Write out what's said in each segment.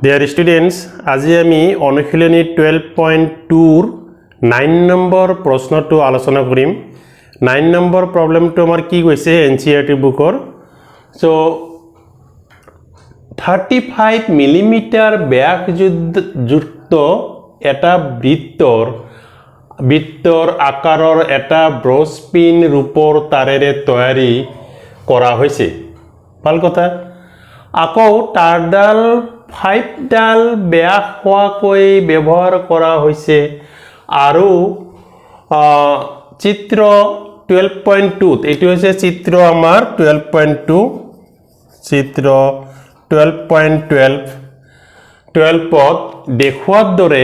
Dear students, আজি আমি অনুশীলনী 12.2 9 নম্বৰ প্ৰশ্নটো আলোচনা কৰিম 9 নম্বৰ প্ৰবলেমটো আমাৰ কি কৈছে এনসিইআৰটি বুকৰ সো 35 মিলিমিটাৰ ব্যাসযুক্ত এটা বৃত্তৰ আকাৰৰ এটা ব্ৰছপিন ৰূপৰ তাৰেৰে তৈয়াৰী কৰা হৈছে ভাল কথা আকৌ তাৰডাল 5 ডাল ব্যাস হোৱাকৈ ব্যৱহাৰ কৰা হৈছে আৰু চিত্ৰ 12.2 এটো হৈছে চিত্ৰ আমাৰ 12.2 চিত্ৰ 12.12 ত দেখুৱাৰ দৰে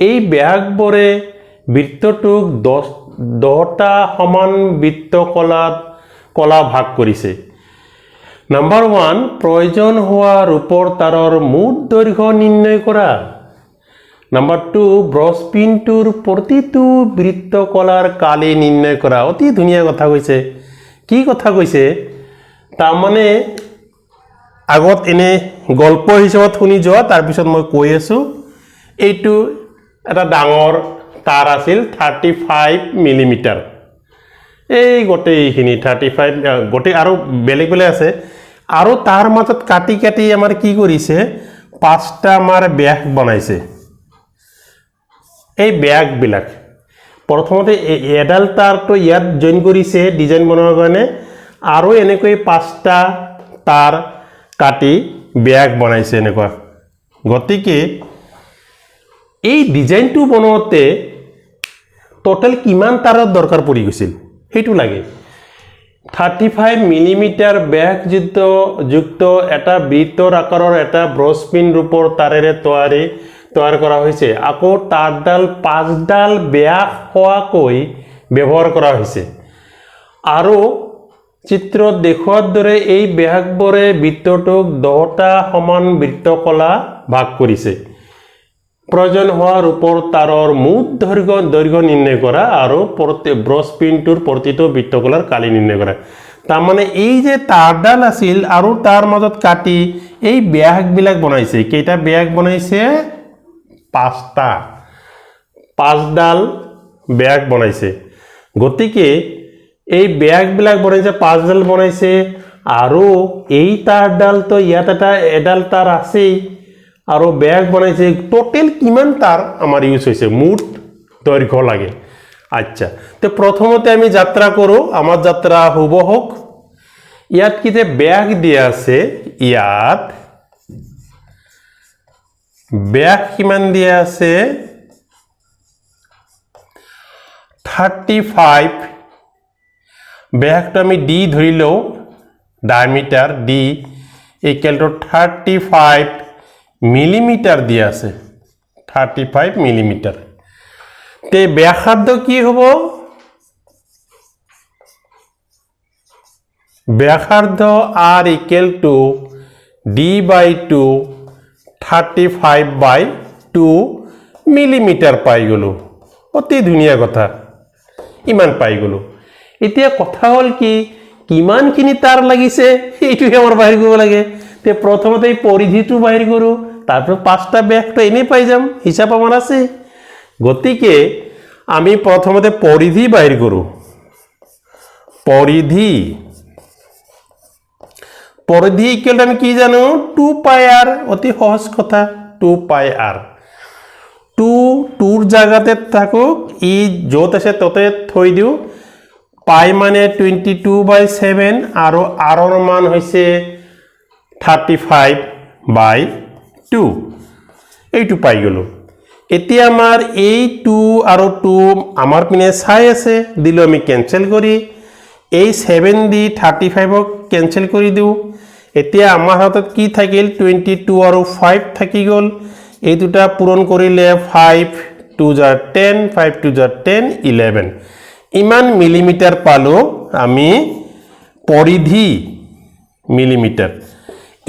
এই ব্যাসবোৰে বৃত্তটোক 10টা সমান বৃত্তকলা ভাগ কৰিছে Number 1 প্ৰয়োজন হওয়া ৰূপৰ তাৰৰ মুঠ দৈৰ্ঘ্য নিৰ্ণয় কৰা Number 2 ব্ৰছপিনটোৰ প্ৰতিটো বৃত্তকলাৰ কালি নিৰ্ণয় কৰা অতি ধুনীয়া কথা কৈছে কি কথা কৈছে তাৰ মানে আগত এনে গল্প হিচাপত শুনি যোৱা তাৰ পিছত মই কৈ আছো এইটো এটা ডাঙৰ তাৰ আছিল 35 মিলিমিটাৰ এই গোটেইখিনি 35 গোটেই আৰু বেলেগ বেলেগ আছে আৰু তাৰ মাজত কাটি কাটি আমাৰ কি কৰিছে পাঁচটা আমাৰ ব্যাস বনাইছে এই ব্যাস বিলাক প্ৰথমতে এডাল তাৰটো ইয়াত জয়েন কৰিছে ডিজাইন বনোৱাৰ কাৰণে আৰু এনেকৈ পাঁচটা তাৰ কাটি ব্যাস বনাইছে এনেকুৱা গতিকে এই ডিজাইনটো বনোৱাতে টোটাল কিমান তাৰৰ দৰকাৰ পৰি গৈছিল হেতু লাগে 35 মিলিমিটাৰ ব্যাসযুক্ত এটা বৃত্তৰ আকাৰৰ এটা ব্ৰছপিন ৰূপৰ তাৰেৰে তৈয়াৰ কৰা হৈছে আকৌ তাৰডাল 5 ডাল ব্যাস হোৱাকৈ ব্যৱহাৰ কৰা হৈছে আৰু চিত্ৰত দেখুৱাৰ দৰে এই ব্যাসবোৰে বৃত্তটোক 10টা সমান বৃত্তকলা ভাগ কৰিছে প্ৰয়োজন হওয়া ৰূপৰ তাৰৰ মুঠ দৈৰ্ঘ্য নিৰ্ণয় কৰা আৰু ব্ৰছপিনটোৰ প্ৰতিটো বৃত্তকলাৰ কালি নিৰ্ণয় কৰা তাৰ মানে এই যে তাৰডাল আছিল আৰু তাৰ মাজত কাটি এই ব্যাসবিলাক বনাইছে কেইটা ব্যাস বনাইছে পাঁচটা 5 ডাল ব্যাস বনাইছে গতিকে এই ব্যাসবিলাক বনাইছে 5 ডাল বনাইছে আৰু এই তাৰডাল তো ইয়াত এডাল তাৰ আছেই আৰু ব্যাস বনাইছে টোটাল কিমান তাৰ আমাৰ ইউজ হৈছে মুঠ দৈৰ্ঘ্য লাগে আচ্ছা তো প্ৰথমতে আমি যাত্ৰা কৰো আমাৰ যাত্ৰা হুবহু ইয়াত কিতে ব্যাস দিয়া আছে ইয়াত ব্যাস কিমান দিয়া আছে 35 ব্যাসটো আমি ডি ধৰি লও ডায়ামিটাৰ ডি ইকুয়াল টু 35 মিলিমিটার দিয়া আছে 35 মিলিমিটার তে ব্যাসার্ধ কি হব ব্যাসার্ধ r equal to d by 2 35 by 2 millimetre পাই গলো অতি ধুনীয়া কথা ইমান পাই গলো এতিয়া কথা হল কি কিমানখিনি তার লাগিছে এইটো আমাৰ বাহিৰ কৰিব লাগে তে প্ৰথমতে এই পৰিধিটো বাহিৰ কৰো তারপর পাঁচটা ব্যাসটো এনে পাই যাম হিসাব আমার আছে গতিকে আমি প্রথমতে পরিধি বাহির করু পরিধি ইকুয়াল আমি কি জানো 2 পাই r অতি সহজ কথা 2 পাই r 2 জায়গাতে থাকুক ই যত আছে ততে থৈ দিও পাই মানে 22/7 আৰু r ৰ মান হৈছে 35 বাই 2 এইটো পাই গলো এতিয়া আমাৰ এই 2 আৰু 2 আমাৰ পিনে চাই আছে দিলো আমি ক্যান্সেল কৰি এই 7 দি 35 ক ক্যান্সেল কৰি দিও এতিয়া আমাৰ হাতত কি থাকিল 22 আৰু 5 থাকি গল এই দুটা পূৰণ কৰিলে 5 2 * 10 5 2 * 10 11 ইমান মিলিমিটাৰ পালো আমি পৰিধি মিলিমিটাৰ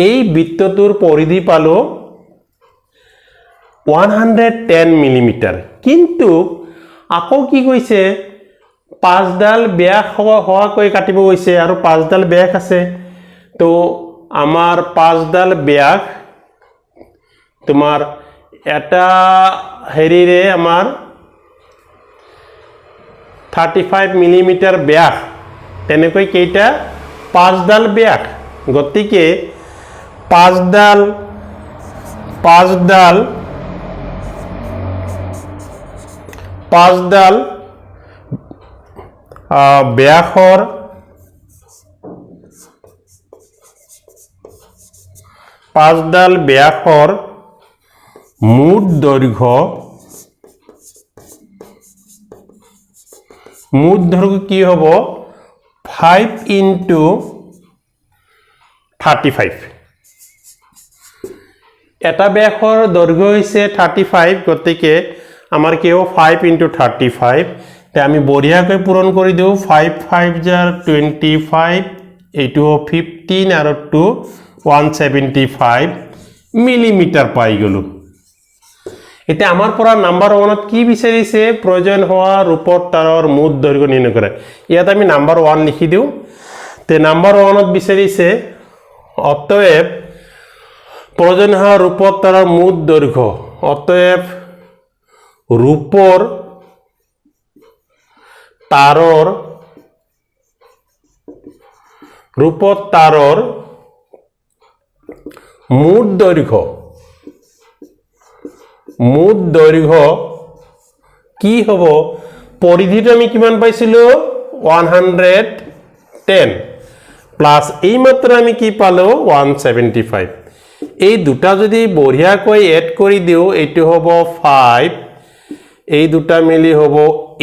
এই বৃত্তটোৰ পৰিধি পালো 110 মিলিমিটাৰ কিন্তু আকৌ কি কৈছে 5 ডাল ব্যাস হোৱাকৈ কাটিব গৈছে আৰু 5 ডাল ব্যাস আছে তো আমাৰ 5 ডাল ব্যাস তোমাৰ এটা হেৰিৰে আমাৰ 35 মিলিমিটাৰ ব্যাস তেনেকৈ কেইটা 5ডাল ব্যাস গতিকে 5ডাল ব্যাসৰ মুঠ দৈৰ্ঘ্য কি হ'ব 5 into 35 এটা ব্যাসৰ দৈৰ্ঘ্য হৈছে 35 গতিকে আমাৰ কি হ'ব 5 into 35 তে আমি বঢ়িয়াকৈ পূৰণ কৰি দিওঁ 5 5 jar 25 এইটো 15 আৰু 2 175 মিলিমিটাৰ পাই গলো এতিয়া আমাৰ পৰা নাম্বাৰ 1ত কি বিচাৰিছে প্ৰয়োজন হোৱা ৰূপৰ তাৰৰ মুঠ দৈৰ্ঘ্য নিৰ্ণয় কৰা ইয়াত আমি নাম্বাৰ 1 লিখি দিওঁ তে নাম্বাৰ 1ত বিচাৰিছে অতএব প্ৰয়োজন হোৱা ৰূপৰ তাৰৰ মুঠ দৈৰ্ঘ্য অতএব ৰূপৰ তাৰৰ মুঠ দৈৰ্ঘ্য কি হ'ব পৰিধিটো আমি কিমান পাইছিলো 110 প্লাস এই মাত্ৰ আমি কি পালো 175 এই দুটা যদি বঢ়িয়াকৈ এড কৰি দিও এইটো হ'ব 5 এই দুটা মিলি হ'ব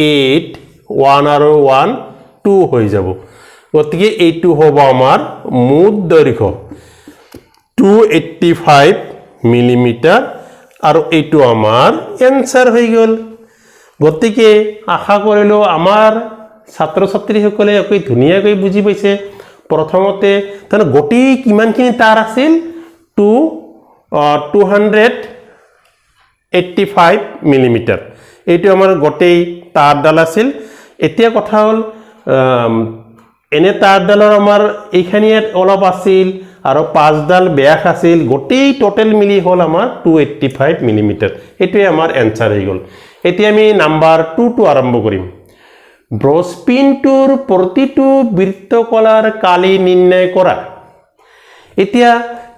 8 1 আৰু 1 2 হৈ যাব গতিকে এইটো হ'ব আমাৰ মুঠ দৈৰ্ঘ্য 285 মিলিমিটাৰ আৰু এইটো আমাৰ এনসাৰ হৈ গল গতিকে আশা কৰিলো আমাৰ ছাত্ৰ ছাত্ৰীসকলে একৈ ধুনিয়াকৈ বুজি পাইছে প্ৰথমতে তানে গটি কিমানখিনি তাৰ আছিল 285 মিলিমিটাৰ এইটো আমাৰ গটি তাৰডাল আছিল এতিয়া কথা হল এনে তাৰডালৰ আমাৰ এইখানিয়াত অলপ আছিল আৰু 5ডাল ব্যাস আছিল গটি টোটাল মিলি হল আমাৰ 285 মিলিমিটাৰ এটোই আমাৰ এনসাৰ হৈ গল এতিয়া আমি নাম্বাৰ 2 টো আৰম্ভ কৰিম ব্ৰছপিনটোৰ প্ৰতিটো বৃত্তকলাৰ কালি নিৰ্ণয় কৰা এতিয়া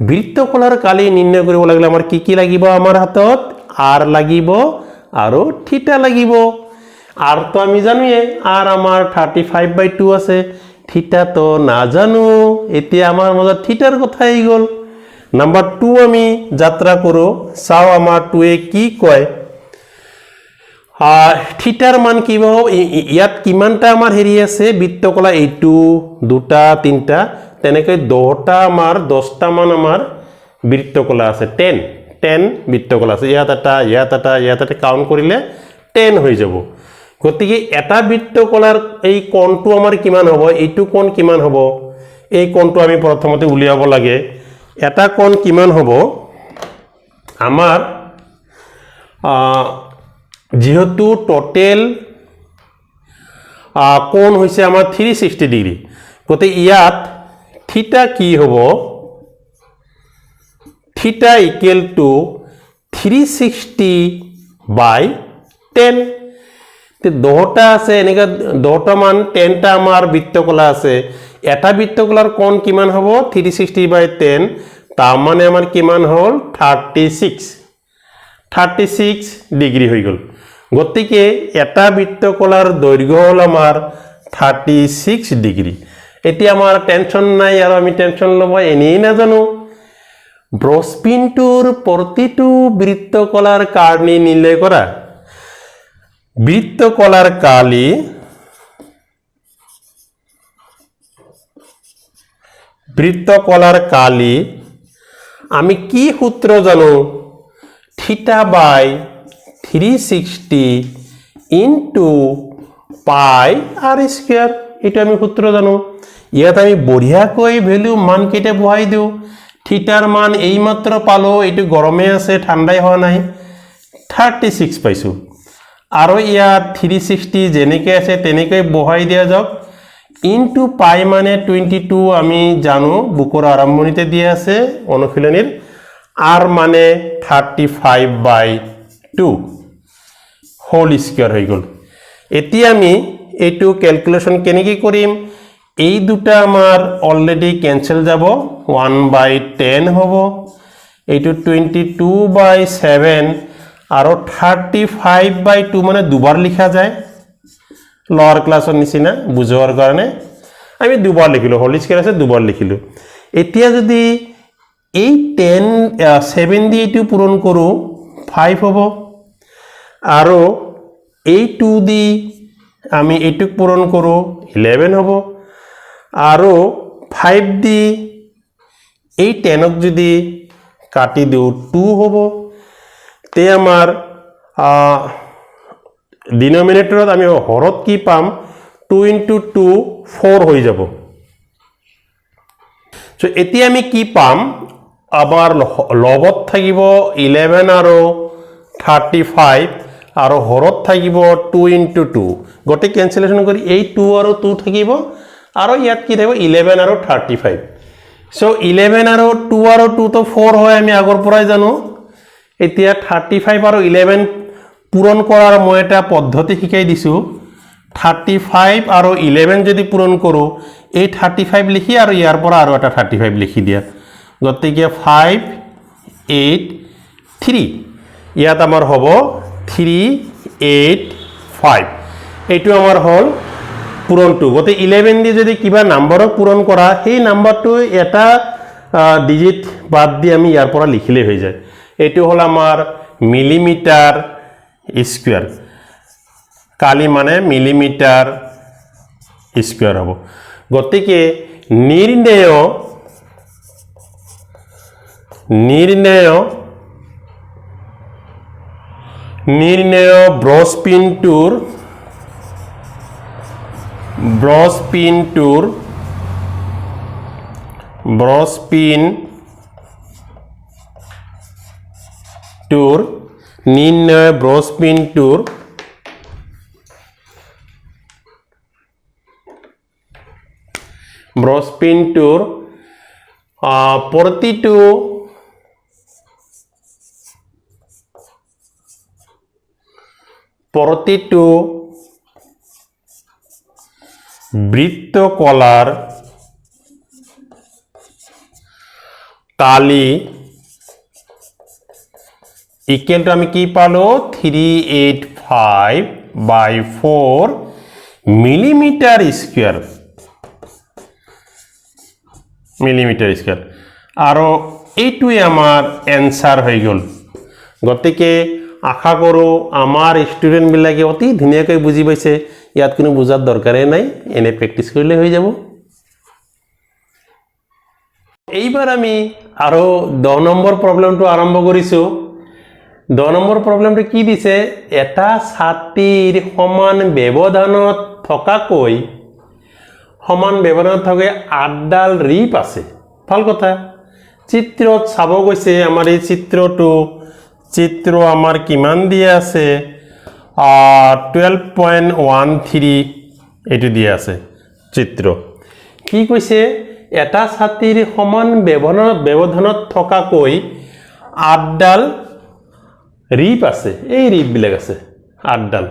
বৃত্তকলাৰ কালি নিৰ্ণয় কৰিব লাগিলে আমাৰ কি লাগিব আমাৰ হাতত r লাগিব আৰু থিটা লাগিব r তো আমি জানোয়ে r আমাৰ 35/2 আছে থিটা তো না জানো এতিয়া আমাৰ মাজত থিটাৰ কথা আহি গল নাম্বাৰ 2 আমি যাত্ৰা কৰো চাও আমাৰ 2 এ কি কয় থিটাৰ মান কি হ'ব ইয়াত কিমানটা আমাৰ হেৰি আছে বৃত্তকলা এইটো দুটা তিনটা তেনেকৈ 10টা আমাৰ 10টা মান আমাৰ বৃত্তকলা আছে 10 বৃত্তকলা আছে ইয়াত এটা কাউন্ট কৰিলে 10 হৈ যাব গতিকে এটা বৃত্তকলাৰ এই কোণটো আমাৰ কিমান হ'ব এইটো কোণ কিমান হ'ব এই কোণটো আমি প্ৰথমতে উলিয়াব লাগে এটা কোণ কিমান হ'ব আমাৰ যেহেতু টোটাল কোণ হৈছে আমাৰ 360 ডিগ্ৰী গতে ইয়াত থিটা কি হ'ব থিটা ইকুৱেল টু 360/10 তে 10টা আছে এনেকা 10টা মান 10টা আমাৰ বৃত্তকলা আছে এটা বৃত্তকলাৰ কোণ কিমান হ'ব 360/10 তাৰ মানে আমাৰ কিমান হ'ল 36 ডিগ্ৰী হৈ গল গতিকে এটা বৃত্তকলাৰ দৈৰ্ঘ্য হ'ল আমাৰ 36 ডিগ্ৰী এতিয়া আমাৰ টেনশন নাই আৰু আমি টেনশন লব এনেই না জানো ব্ৰছপিনটোৰ প্ৰতিটো বৃত্তকলাৰ কালি নিৰ্ণয় কৰা বৃত্তকলাৰ কালি আমি কি সূত্র জানো θ/360 ইনটু পাই r স্কয়ার এটা আমি সূত্র জানো ইয়াত আমি বঢ়িয়াকৈ ভ্যালু মান কেটে বহাই দিও থিটাৰ মান এই মাত্ৰ পালো এটো গৰমে আছে ঠাণ্ডাই হোৱা নাই 36 পাইছো আৰু ইয়াত 360 যেনেকৈ আছে তেনেকৈ বহাই দিয়া যাওক ইনটু পাই মানে 22 আমি জানো বুকৰ আৰম্ভণিতে দিয়া আছে অনুশীলনীৰ r মানে 35/2 হোল স্কয়াৰ হৈ গল এতিয়া আমি এইটো ক্যালকুলেশন কেনেকৈ কৰিম এই দুটা আমাৰ অলৰেডি ক্যান্সেল যাব 1/10 হ'ব এইটো 22/7 আৰু 35/2 মানে দুবাৰ লিখা যায় লোৱাৰ ক্লাছৰ নিচিনা বুজোৱাৰ কাৰণে আমি দুবাৰ লিখিলো হোল স্কয়াৰ আছে দুবাৰ লিখিলো এতিয়া যদি এই 7 দি এইটো পূৰণ কৰো 5 হ'ব আৰু এই 2 দি আমি এইটুক পূৰণ কৰো 11 হ'ব আৰু 5 দি এই 10ক যদি কাটি দিও 2 হ'ব তে আমাৰ ডিনোমিনেটৰত আমি হৰত কি পাম 2 * 2 4 হৈ যাব সো এতিয়া আমি কি পাম আমাৰ লবত থাকিব 11 আৰু 35 আৰু হৰত থাকিব 2 * 2 গটে ক্যান্সেলেশন কৰি এই 2 আৰু 2 থাকিব আৰু ইয়াত কি থাকিব 11 আৰু 35 সো 11 আৰু 2 আৰু 2 তো 4 হয় আমি আগৰ পৰাই জানো এতিয়া 35 আৰু 11 পূৰণ কৰাৰ মই এটা পদ্ধতি শিকাই দিছো 35 আৰু 11 যদি পূৰণ কৰো এই 35 লিখি আৰু ইয়াৰ পৰা আৰু এটা 35 লিখি দিয়া গতিকে 5 8 3 ইয়াত আমাৰ হ'ব 3 8 5 এইটো আমাৰ হল পূৰণটো গতে 11 দি যদি কিবা নম্বৰক পূৰণ কৰা সেই নম্বৰটো এটা ডিজিট বাদ দি আমি ইয়াৰ পৰা লিখিলে হৈ যায় এইটো হল আমাৰ মিলিমিটাৰ স্কয়াৰ কালি মানে মিলিমিটাৰ স্কয়াৰ হ'ব গতিকে নিৰ্ণয় ব্ৰছ পিনটোৰ নিৰ্ণয় ব্ৰছ পিনটোৰ প্ৰতিটো বৃত্তকলাৰ কালি ইকুৱেল টু আমি কি পালো 385/4 মিলিমিটাৰ স্কয়াৰ আৰু এইটোৱে আমাৰ এনসাৰ হৈ গল গতিকে আশা কৰো আমাৰ ষ্টুডেন্ট বিলাকে অতি ধুনীয়াকৈ বুজি পাইছে ইয়াত কোনো বুজাৰ দৰকাৰে নাই এনে প্ৰেক্টিস কৰিলে হৈ যাব এইবাৰ আমি আৰু 10 নম্বৰ প্ৰবলেমটো আৰম্ভ কৰিছো 10 নম্বৰ প্ৰবলেমটো কি দিছে এটা ছাতিৰ সমান ব্যৱধানত থকাকৈ 8ডাল ৰিপ আছে ভাল কথা চিত্ৰত চাব গৈছে আমাৰ এই চিত্ৰ আমাৰ কিমান দিয়া আছে 12.13 এটো দিয়া আছে চিত্ৰ কি কৈছে এটা ছাতিৰ সমান ব্যৱধানত থকাকৈ 8ডাল ৰিপ আছে এই ৰিপ বিলাক আছে 8ডাল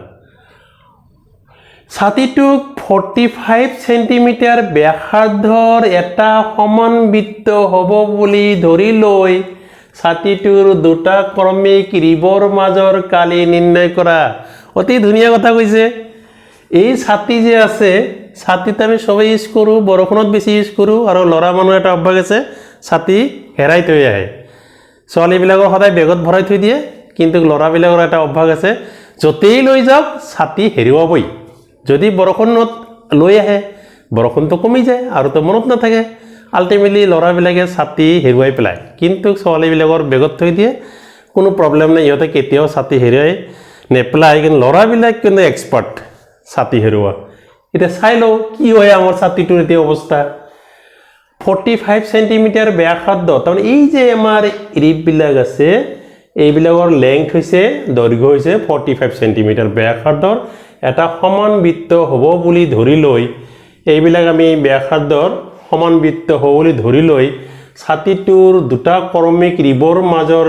ছাতিটোক 45 সেন্টিমিটাৰ ব্যাসাৰ্ধৰ এটা সমান বৃত্ত হ'ব বুলি ধৰি লৈ ছাতিটোৰ দুটা ক্ৰমিক ৰিবৰ মাজৰ কালি নিৰ্ণয় কৰা অতি ধুনীয়া কথা কৈছে এই ছাতি যে আছে ছাতিত আমি সবাই ইউজ কৰো বৰখনত বেছি ইউজ কৰো আৰু লৰা মানুহ এটা অভ্যাস আছে ছাতি হেৰাই থৈ আহে ছোৱালী বিলাকৰ সদায় বেগত ভৰাই থৈ দিয়ে কিন্তু লৰা বিলাকৰ এটা অভ্যাস আছে যতেই লৈ যাওক ছাতি হেৰুৱাবই যদি বৰখনত লৈ আহে বৰখনটো কমি যায় আৰু তো মনত নাথাকে আলটিমেটলি লৰা বিলাকে ছাতি হেৰুৱাই পেলায় কিন্তু ছোৱালী বিলাকৰ বেগত থৈ দিয়ে কোনো প্ৰবলেম নাই ইহঁতে কেতিয়াও ছাতি হেৰুৱাই নেপেলায় কিন্তু লৰা বিলাক কিন্তু এক্সপাৰ্ট ছাতি হেৰুৱা এটা চাই লও কি হয় আমাৰ ছাতিটোৰ এতিয়া অৱস্থা 45 সেন্টিমিটাৰ ব্যাসাৰ্ধ তাৰমানে এই যে আমাৰ ৰিপ বিলাক আছে এইবিলাকৰ লেংথ হৈছে দৈৰ্ঘ্য হৈছে 45 সেন্টিমিটাৰ ব্যাসাৰ্ধৰ এটা সমান বৃত্ত হ'ব বুলি ধৰি লৈ এইবিলাক আমি ব্যাসাৰ্ধৰ সমান বৃত্ত হ'ব বুলি ধৰি লৈ ছাতিটোৰ দুটা ক্ৰমিক ৰিবৰ মাজৰ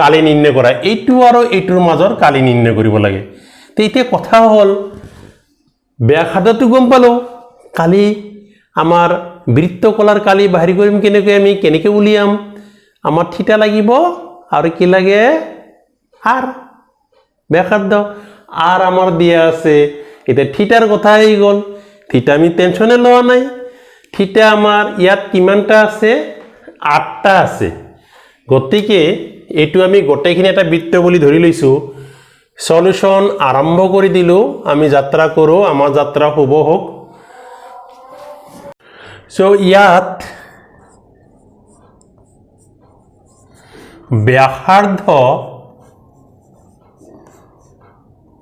কালি নিৰ্ণয় কৰা এইটো আৰু এইটোৰ মাজৰ কালি নিৰ্ণয় কৰিব লাগে তো এতিয়া কথা হ'ল ব্যাসাৰ্ধটো গম পালো কালি আমাৰ বৃত্তকলাৰ কালি বাহিৰ কৰিম কেনেকৈ আমি কেনেকৈ উলিয়াম আমাৰ থিটা লাগিব আৰু কি লাগে আর ব্যাসার্ধ আর আমার দিয়া আছে এটা থিটার কথা আহি গল থিটা আমি টেনশনে লওয়া নাই থিটা আমার ইয়াত কিমানটা আছে 8টা আছে গতিকে এটু আমি গোটেইখিনি এটা বৃত্ত বুলি ধৰি লৈছো সলিউশন আৰম্ভ কৰি দিলো আমি যাত্ৰা কৰো আমাৰ যাত্ৰা হ'ব হোক সো ইয়াত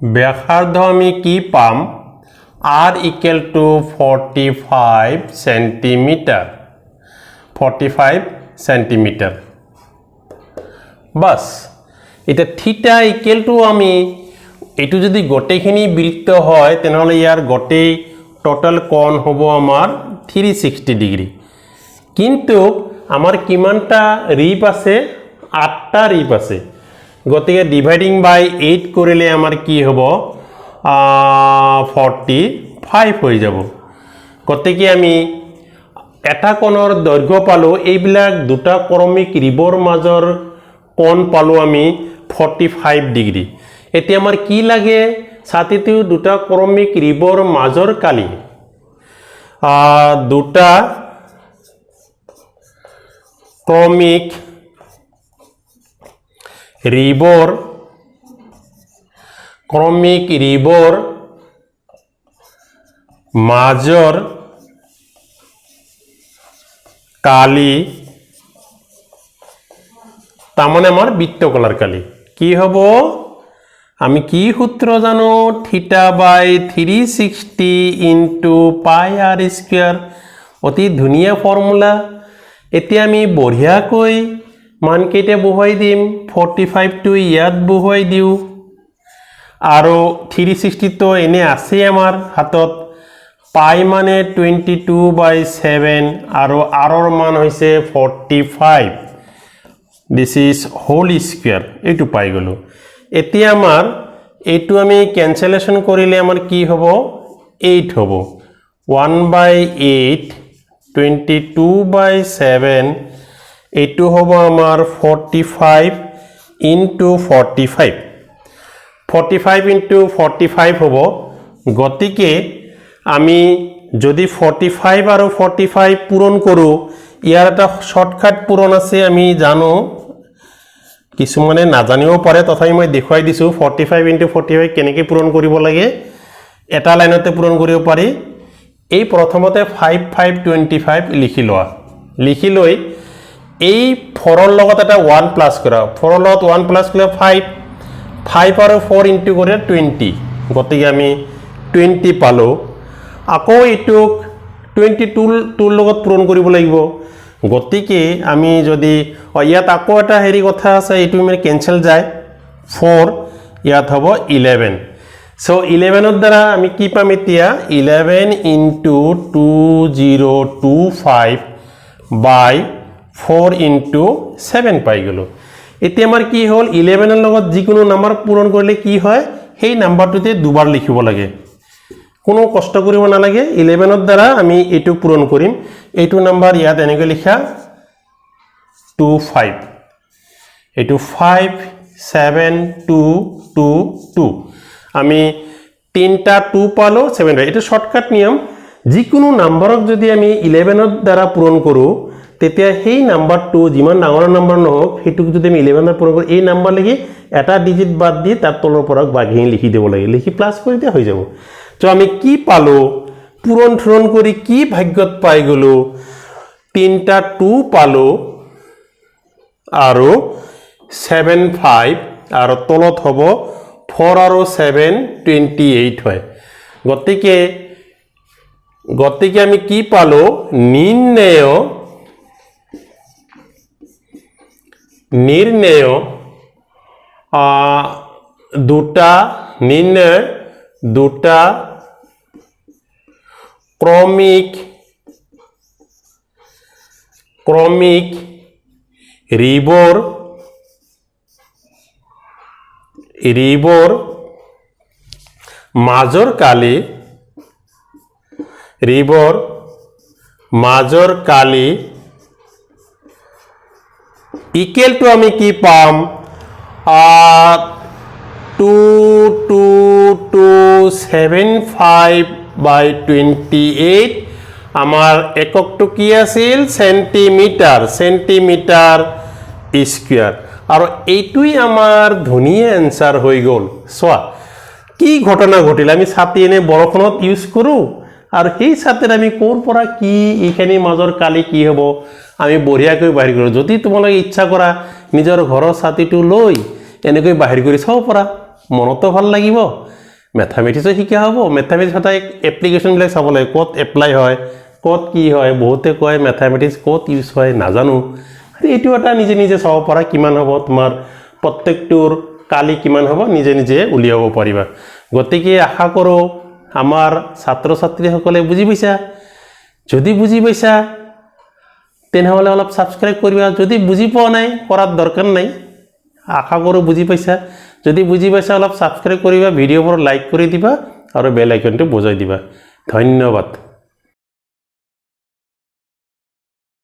ব্যাসার্ধ আমি কি পাম r equal to 45 centimetre 45 centimetre বাস এটা থিটা ইকুয়াল টু আমি এটু যদি গোটেইখিনি বৃত্ত হয় তেনেহলে ইয়াৰ গোটেই টোটাল কোণ হ'ব আমাৰ 360 ডিগ্ৰী কিন্তু আমাৰ কিমানটা ৰিপ আছে 8টা ৰিপ আছে গতিকে ডিভাইডিং বাই 8 কৰিলে আমাৰ কি হ'ব 45 হৈ যাব গতিকে আমি এটা কোণৰ দৈৰ্ঘ্য পালো এইবিলাক দুটা ক্ৰমিক ৰিবৰ মাজৰ কোণ পালো আমি 45 ডিগ্ৰী এতিয়া আমাৰ কি লাগে ছাতিটো দুটা ক্ৰমিক ৰিবৰ মাজৰ কালি দুটা ক্ৰমিক ৰিবৰ মাজৰ কালি তামানে আমার বৃত্তকলার কালি কি হব আমি কি সূত্র জানো থিটা বাই 360 ইনটু পাই আর স্কয়ার অতি ধুনিয়া ফর্মুলা এতিয়া আমি বঢ়িয়াকৈ মান কেইটা বহুৱাই দিম 45 টু ইয়াত বহুৱাই দিও আৰু 360 তো এনে আছে আমাৰ হাতত পাই মানে 22/7 আৰু আৰৰ মান হৈছে 45 দিস ইজ হোল স্কয়াৰ এইটো পাই গলো এতিয়া আমাৰ এইটো আমি ক্যান্সেলেশন কৰিলে আমাৰ কি হ'ব 8 হ'ব 1/8 22/7 এইটো হ'ব আমাৰ 45 ইনটু 45 45 ইনটু 45 হ'ব গতিকে আমি যদি 45 আৰু 45 পূৰণ কৰো ইয়াৰ এটা শৰ্টকাট পূৰণ আছে আমি জানো কিছুমানে নাজানিও পাৰে তথাপি মই দেখুৱাই দিছো 45 ইনটু 45 কেনেকৈ পূৰণ কৰিব লাগে এটা লাইনতে পূৰণ কৰিব পাৰি এই প্ৰথমতে 5 5 25 লিখি লোৱা লিখি লৈ এই 4 ৰ লগত এটা 1 প্লাস কৰা 4 ৰ লগত 1 প্লাস কৰিলে 5 5 আৰু 4 ইনটু কৰে 20 গতিকে আমি 20 পালো আকৌ এটুক 22 লগত পূৰণ কৰিব লাগিব গতিকে আমি যদি ইয়াত আকৌ এটা হেৰি কথা আছে এটু মানে ক্যান্সেল যায় 4 ইয়াত হ'ব 11 সো 11 ৰ দ্বাৰা আমি কি পাম এতিয়া 11 ইনটু 2025 বাই 4 ইনটু 7 পাই গলো এতিয়া আমাৰ কি হ'ল 11 ৰ লগত যিকোনো নাম্বাৰ পূৰণ কৰিলে কি হয় সেই নাম্বাৰটোতে দুবাৰ লিখিব লাগে কোনো কষ্ট কৰিব নালাগে 11 ৰ দ্বাৰা আমি এটু পূৰণ কৰিম এটু নাম্বাৰ ইয়াত এনেকৈ লিখা 25 এটু 5 7 2 2 2 আমি তিনটা 2 পালো 7 এটা শর্টকাট নিয়ম যিকোনো নাম্বাৰক যদি আমি 11 ৰ দ্বাৰা পূৰণ কৰো তেতিয়া সেই নাম্বাৰটো যিমান ডাঙৰ নাম্বাৰ নহওক হেতুক যদি আমি 11 ৰ পূৰণ কৰো এই নাম্বাৰ লাগি এটা ডিজিট বাদ দি তাৰ তলৰ পৰা বাগিন লিখি দেব লাগে লিখি প্লাস কৰি দিয়া হৈ যাব তো আমি কি পালো পূৰণ থৰণ কৰি কি ভাগ্যত পাই গলো তিনটা 2 পালো আৰু 75 আৰু তলত হ'ব 4 আৰু 7 28 হয় গতিকে আমি কি পালো নিৰ্ণয় দুটা ক্ৰমিক ক্ৰমিক ৰিবৰ মাজৰ কালি ইকুৱেল টু আমি কি পাম 2275/28 আমাৰ এককটো কি আছিল সেন্টিমিটাৰ স্কয়াৰ আৰু এইটোই আমাৰ ধুনীয়া এনসাৰ হৈ গ'ল সোৱা কি ঘটনা ঘটিল আমি ছাতি এনে বৰখনত ইউজ কৰো আৰু সেই ছাতিৰ আমি কোৰ পৰা কি ইখানি মাজৰ কালি কি হ'ব আমি বঢ়িয়াকৈ বাহিৰ কৰো যদি তোমালোকে ইচ্ছা কৰা নিজৰ ঘৰৰ ছাতিটো লৈ এনেকৈ বাহিৰ কৰি চাব পৰা মনতো ভাল লাগিব ম্যাথমেটিক্সও শিকা হ'ব ম্যাথমেটিক্স এটা এপ্লিকেশন বিলাক চাব লাগে ক'ত এপ্লাই হয় ক'ত কি হয় বহুতে কয় ম্যাথমেটিক্স ক'ত ইউজ হয় নাজানো এইটো এটা নিজে নিজে চাব পৰা কিমান হ'ব তোমাৰ প্ৰত্যেকটোৰ কালি কিমান হ'ব নিজে নিজে উলিয়াব পাৰিবা গতিকে আশা কৰো আমাৰ ছাত্ৰ ছাত্ৰীসকলে বুজি পাইছা যদি বুজি পাইছা তেনেহলে অলপ সাবস্ক্ৰাইব কৰিবা যদি বুজি পোৱা নাই কৰাৰ দৰকাৰ নাই আশা কৰো বুজি পাইছা যদি বুজি পাইছা অলপ সাবস্ক্ৰাইব কৰিবা ভিডিঅ'বোৰ লাইক কৰি দিবা আৰু বেল আইকনটো বজাই দিবা ধন্যবাদ